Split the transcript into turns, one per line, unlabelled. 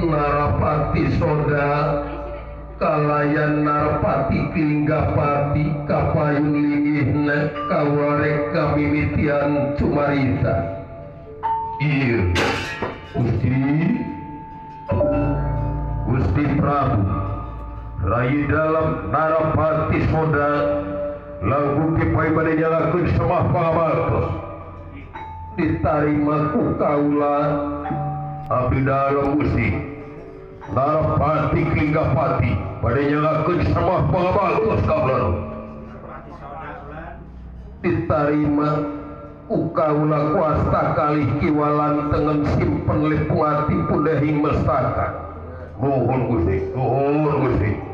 Narapati Soda kalayan Narapati Pilinggapati kapayun linggihna kawarek kamimitian cumarita. Iya Gusti Prabu Rai dalam Narapati Soda lagu kipai pada nyalakan semah pangabatos ditarima ku kaula abdi dalam Gusti Narapati Pilinggapati pada nyalakan semah pangabatos kaula ditarima ku kaula kuasta kali kiwalan tengen simpen lepungati pudahing mestaka. Nuhun Gusti, nuhun Gusti.